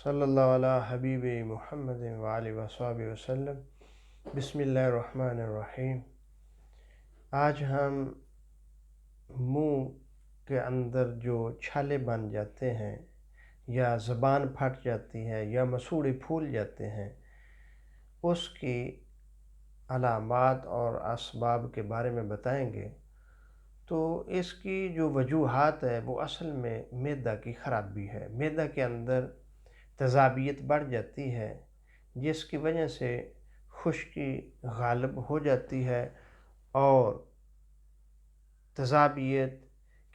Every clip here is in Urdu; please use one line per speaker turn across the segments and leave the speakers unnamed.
صلی اللہ علی حبیب محمد وآلہ وصحبہ وسلم۔ بسم اللہ الرحمن الرحیم۔ آج ہم منہ کے اندر جو چھالے بن جاتے ہیں یا زبان پھٹ جاتی ہے یا مسوڑے پھول جاتے ہیں، اس کی علامات اور اسباب کے بارے میں بتائیں گے۔ تو اس کی جو وجوہات ہے وہ اصل میں معدہ کی خرابی ہے۔ معدہ کے اندر تیزابیت بڑھ جاتی ہے، جس کی وجہ سے خشکی غالب ہو جاتی ہے، اور تیزابیت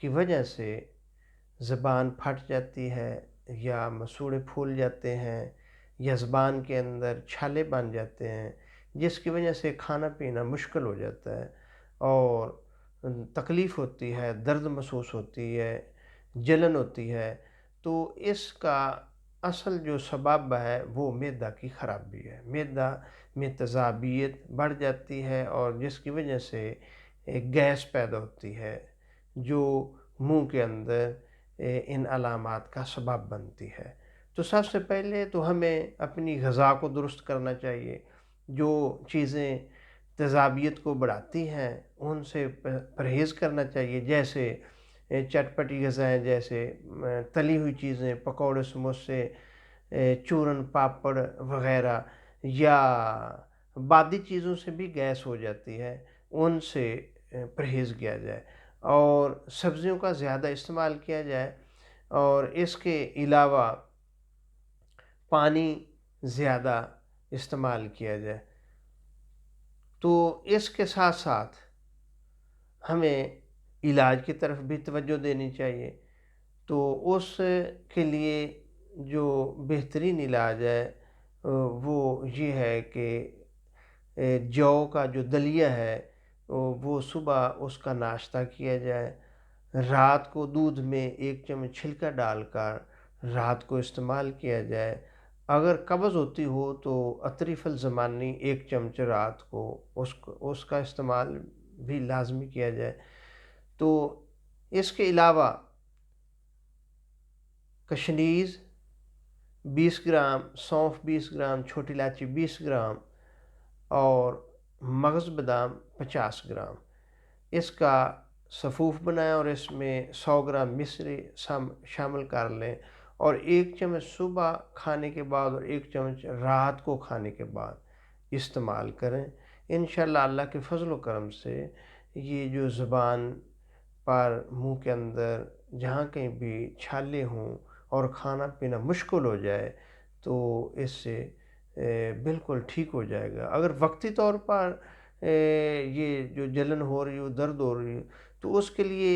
کی وجہ سے زبان پھٹ جاتی ہے یا مسوڑے پھول جاتے ہیں یا زبان کے اندر چھالے بن جاتے ہیں، جس کی وجہ سے کھانا پینا مشکل ہو جاتا ہے اور تکلیف ہوتی ہے، درد محسوس ہوتی ہے، جلن ہوتی ہے۔ تو اس کا اصل جو سبب ہے وہ معدہ کی خرابی ہے۔ معدہ میں تیزابیت بڑھ جاتی ہے اور جس کی وجہ سے ایک گیس پیدا ہوتی ہے جو منہ کے اندر ان علامات کا سبب بنتی ہے۔ تو سب سے پہلے تو ہمیں اپنی غذا کو درست کرنا چاہیے۔ جو چیزیں تیزابیت کو بڑھاتی ہیں ان سے پرہیز کرنا چاہیے، جیسے چٹپٹی غذائیں، جیسے تلی ہوئی چیزیں، پکوڑے، سموسے، چورن، پاپڑ وغیرہ، یا بادی چیزوں سے بھی گیس ہو جاتی ہے، ان سے پرہیز کیا جائے اور سبزیوں کا زیادہ استعمال کیا جائے، اور اس کے علاوہ پانی زیادہ استعمال کیا جائے۔ تو اس کے ساتھ ساتھ ہمیں علاج کی طرف بھی توجہ دینی چاہیے۔ تو اس کے لیے جو بہترین علاج ہے وہ یہ ہے کہ جو کا جو دلیہ ہے وہ صبح اس کا ناشتہ کیا جائے۔ رات کو دودھ میں 1 چمچ چھلکا ڈال کر رات کو استعمال کیا جائے۔ اگر قبض ہوتی ہو تو عطریف الزمانی 1 چمچ رات کو اس کا استعمال بھی لازمی کیا جائے۔ تو اس کے علاوہ کشنیز 20 گرام، سونف 20 گرام، چھوٹی الائچی 20 گرام اور مغز بادام 50 گرام، اس کا سفوف بنائیں اور اس میں 100 گرام مصری شامل کر لیں، اور 1 چمچ صبح کھانے کے بعد اور 1 چمچ رات کو کھانے کے بعد استعمال کریں۔ انشاءاللہ اللہ کے فضل و کرم سے یہ جو زبان پر، منہ کے اندر جہاں کہیں بھی چھالے ہوں اور کھانا پینا مشکل ہو جائے تو اس سے بالکل ٹھیک ہو جائے گا۔ اگر وقتی طور پر یہ جو جلن ہو رہی ہو، درد ہو رہی ہو، تو اس کے لیے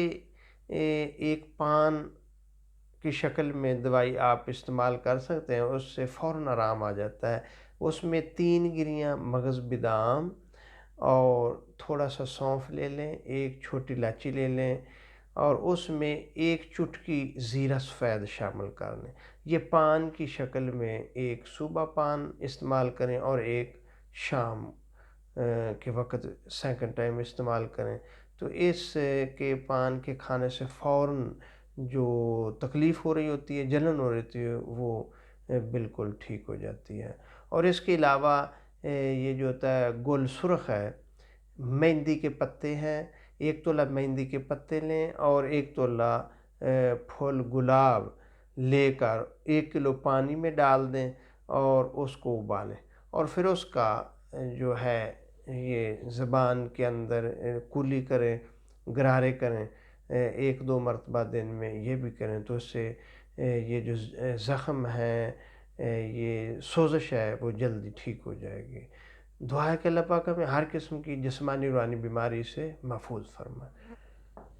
ایک پان کی شکل میں دوائی آپ استعمال کر سکتے ہیں، اس سے فوراً آرام آ جاتا ہے۔ اس میں 3 گریاں مغز بادام اور تھوڑا سا سونف لے لیں، 1 چھوٹی الائچی لے لیں، اور اس میں 1 چٹکی زیرہ سفید شامل کر لیں۔ یہ پان کی شکل میں ایک صبح پان استعمال کریں اور ایک شام کے وقت سیکنڈ ٹائم استعمال کریں۔ تو اس کے پان کے کھانے سے فوراً جو تکلیف ہو رہی ہوتی ہے، جلن ہو رہی ہوتی ہے، وہ بالکل ٹھیک ہو جاتی ہے۔ اور اس کے علاوہ یہ جو ہوتا ہے گل سرخ ہے، مہندی کے پتے ہیں، 1 تولہ مہندی کے پتے لیں اور 1 تولہ پھول گلاب لے کر 1 کلو پانی میں ڈال دیں اور اس کو ابالیں، اور پھر اس کا جو ہے یہ زبان کے اندر کلی کریں، غرارے کریں، 1-2 مرتبہ دن میں یہ بھی کریں، تو اس سے یہ جو زخم ہے، یہ سوزش ہے، وہ جلدی ٹھیک ہو جائے گی۔ دعا ہے کہ اللہ پاک ہمیں ہر قسم کی جسمانی روحانی بیماری سے محفوظ فرمائے۔